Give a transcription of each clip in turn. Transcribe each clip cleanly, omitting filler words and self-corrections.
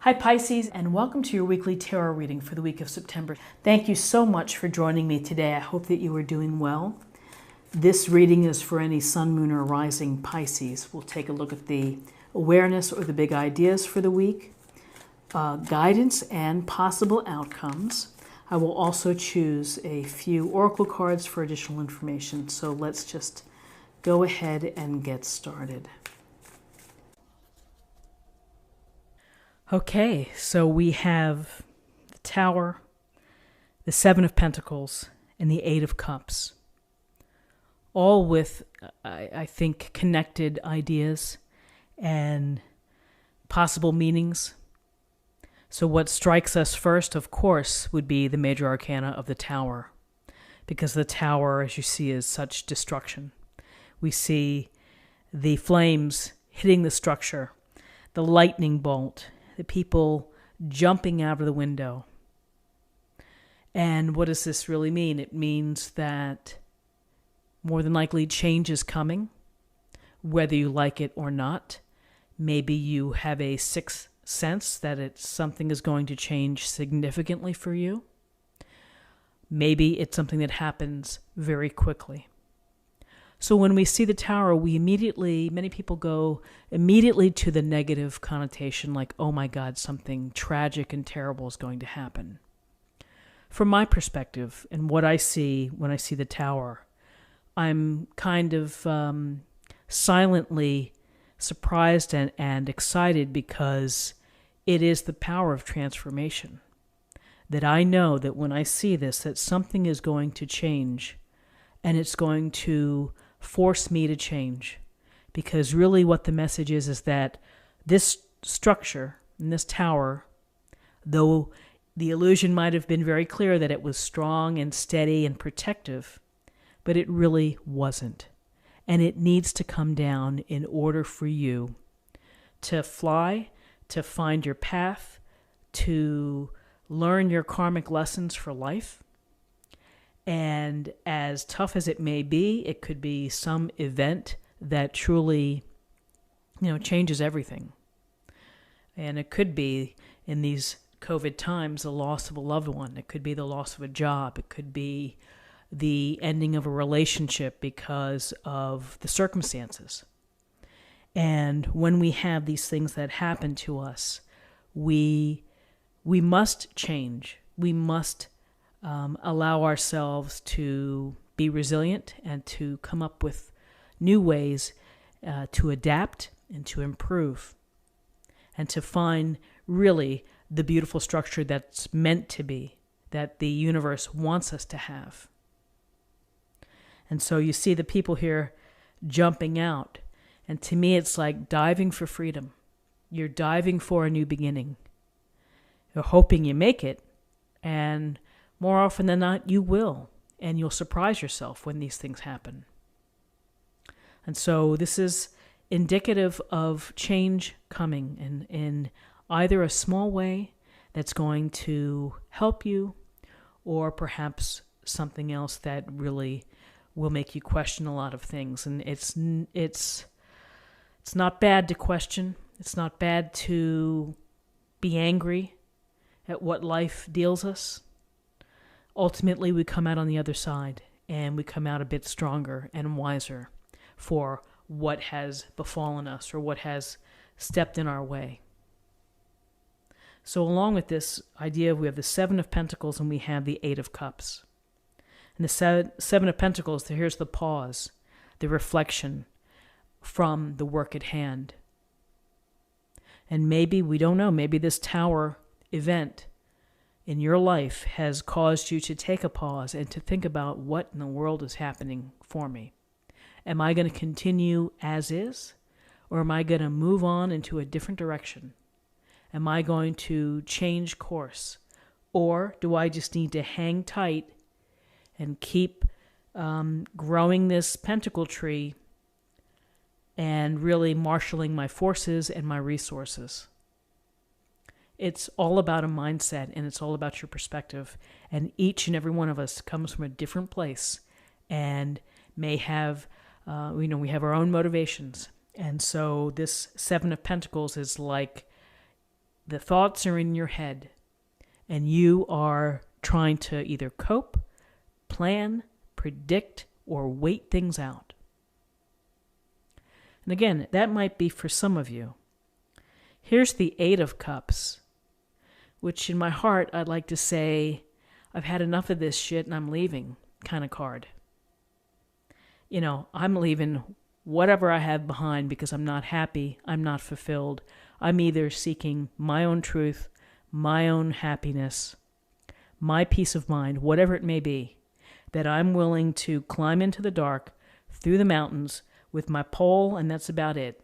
Hi Pisces, and welcome to your weekly tarot reading for the week of September. Thank you so much for joining me today. I hope that you are doing well. This reading is for any sun, moon, or rising Pisces. We'll take a look at the awareness or the big ideas for the week, guidance and possible outcomes. I will also choose a few oracle cards for additional information. So let's just go ahead and get started. Okay, so we have the Tower, the Seven of Pentacles, and the Eight of Cups. All with, I think, connected ideas and possible meanings. So what strikes us first, of course, would be the major arcana of the Tower, because the Tower, as you see, is such destruction. We see the flames hitting the structure, the lightning bolt, the people jumping out of the window. And what does this really mean? It means that more than likely change is coming, whether you like it or not. Maybe you have a sixth sense that something is going to change significantly for you. Maybe it's something that happens very quickly. So when we see the Tower, many people go immediately to the negative connotation, like, oh my God, something tragic and terrible is going to happen. From my perspective and what I see when I see the Tower, I'm kind of silently surprised and excited, because it is the power of transformation. That I know that when I see this, that something is going to change, and it's going to force me to change. Because really what the message is that this structure and this tower, though the illusion might have been very clear that it was strong and steady and protective, but it really wasn't. And it needs to come down in order for you to fly, to find your path, to learn your karmic lessons for life. And as tough as it may be, it could be some event that truly, changes everything. And it could be, in these COVID times, the loss of a loved one. It could be the loss of a job. It could be the ending of a relationship because of the circumstances. And when we have these things that happen to us, we must change. We must allow ourselves to be resilient and to come up with new ways to adapt and to improve and to find really the beautiful structure that's meant to be, that the universe wants us to have. And so you see the people here jumping out, and to me it's like diving for freedom. You're diving for a new beginning. You're hoping you make it, and more often than not, you will, and you'll surprise yourself when these things happen. And so this is indicative of change coming in either a small way that's going to help you, or perhaps something else that really will make you question a lot of things. And it's not bad to question. It's not bad to be angry at what life deals us. Ultimately, we come out on the other side, and we come out a bit stronger and wiser for what has befallen us or what has stepped in our way. So along with this idea, we have the Seven of Pentacles and we have the Eight of Cups. And the Seven of Pentacles, here's the pause, the reflection from the work at hand. And maybe, we don't know, maybe this Tower event in your life has caused you to take a pause and to think about what in the world is happening for me. Am I going to continue as is, or am I going to move on into a different direction? Am I going to change course, or do I just need to hang tight and keep growing this pentacle tree and really marshaling my forces and my resources? It's all about a mindset, and it's all about your perspective. And each and every one of us comes from a different place and may have, we have our own motivations. And so this Seven of Pentacles is like the thoughts are in your head, and you are trying to either cope, plan, predict, or wait things out. And again, that might be for some of you. Here's the Eight of Cups, which in my heart I'd like to say, I've had enough of this shit and I'm leaving kind of card. I'm leaving whatever I have behind because I'm not happy, I'm not fulfilled. I'm either seeking my own truth, my own happiness, my peace of mind, whatever it may be, that I'm willing to climb into the dark, through the mountains, with my pole, and that's about it.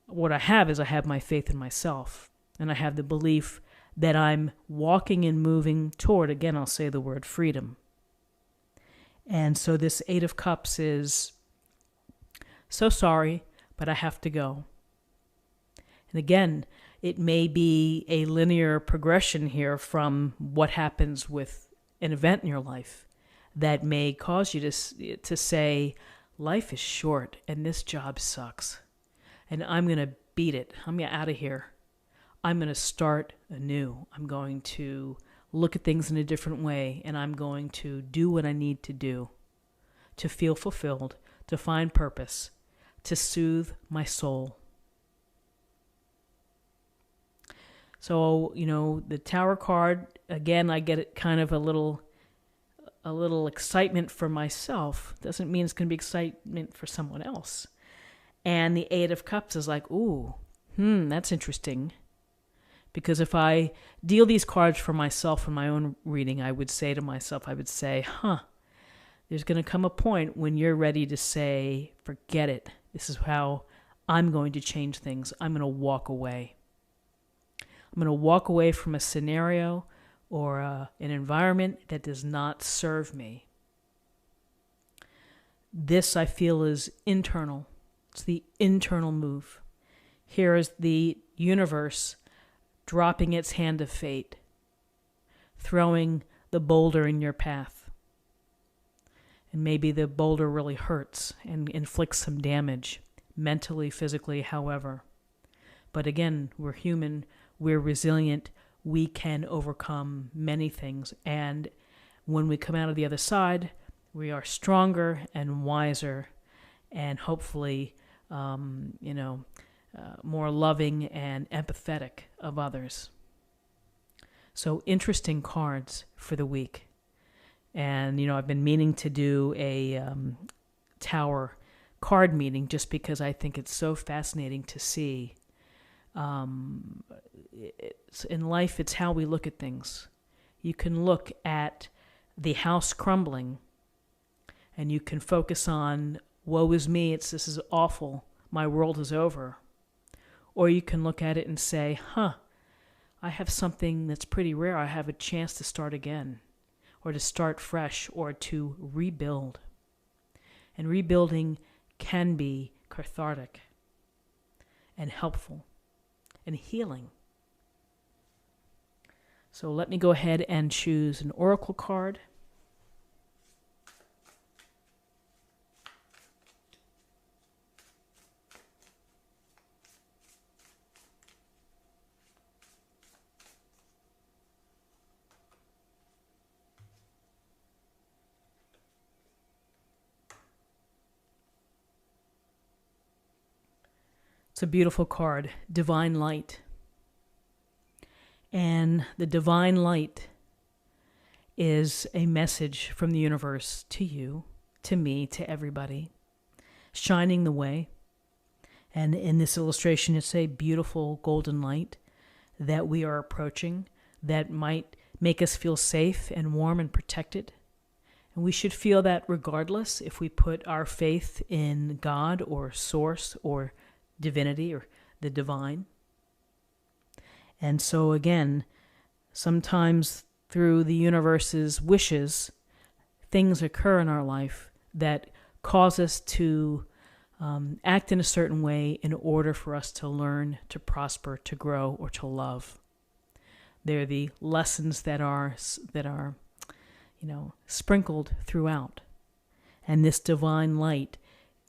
What I have my faith in myself, and I have the belief that I'm walking and moving toward, again, I'll say the word freedom. And so this Eight of Cups is, so sorry, but I have to go. And again, it may be a linear progression here from what happens with an event in your life that may cause you to say, life is short and this job sucks. And I'm going to beat it. I'm out of here. I'm going to start anew. I'm going to look at things in a different way, and I'm going to do what I need to do to feel fulfilled, to find purpose, to soothe my soul. So, the Tower card, again, I get it kind of a little excitement for myself. Doesn't mean it's going to be excitement for someone else. And the Eight of Cups is like, ooh, that's interesting. Because if I deal these cards for myself in my own reading, I would say to myself, there's going to come a point when you're ready to say, forget it. This is how I'm going to change things. I'm going to walk away. I'm going to walk away from a scenario or an environment that does not serve me. This, I feel, is internal. It's the internal move. Here is the universe dropping its hand of fate, throwing the boulder in your path. And maybe the boulder really hurts and inflicts some damage, mentally, physically, however. But again, we're human, we're resilient, we can overcome many things. And when we come out of the other side, we are stronger and wiser and hopefully, more loving and empathetic of others. So interesting cards for the week. And, I've been meaning to do a Tower card meeting just because I think it's so fascinating to see. In life, it's how we look at things. You can look at the house crumbling and you can focus on, woe is me, this is awful, my world is over. Or you can look at it and say, I have something that's pretty rare. I have a chance to start again, or to start fresh, or to rebuild. And rebuilding can be cathartic and helpful and healing. So let me go ahead and choose an oracle card. It's a beautiful card, Divine Light. And the divine light is a message from the universe to you, to me, to everybody, shining the way. And in this illustration, it's a beautiful golden light that we are approaching that might make us feel safe and warm and protected. And we should feel that regardless if we put our faith in God or source or divinity or the divine. And so again, sometimes through the universe's wishes, things occur in our life that cause us to act in a certain way in order for us to learn, to prosper, to grow, or to love. They're the lessons that are sprinkled throughout. And this divine light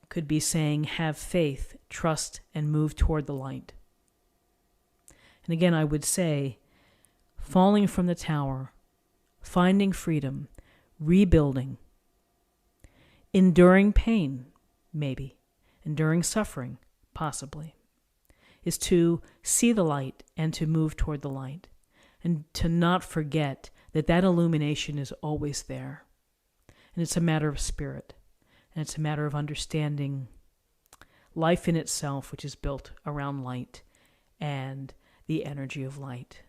could be saying, have faith, trust, and move toward the light. And again, I would say, falling from the tower, finding freedom, rebuilding, enduring pain, maybe, enduring suffering, possibly, is to see the light and to move toward the light, and to not forget that that illumination is always there. And it's a matter of spirit, and it's a matter of understanding life in itself, which is built around light and the energy of light.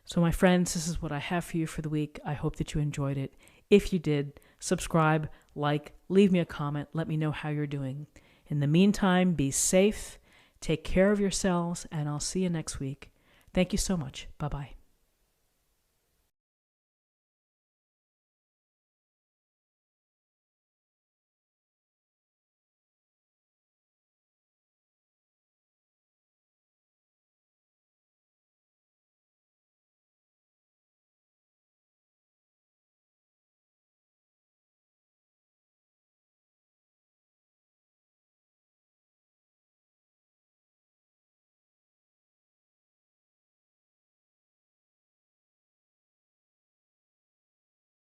So my friends, this is what I have for you for the week. I hope that you enjoyed it. If you did, subscribe, like, leave me a comment, let me know how you're doing. In the meantime, be safe, take care of yourselves, and I'll see you next week. Thank you so much. Bye-bye.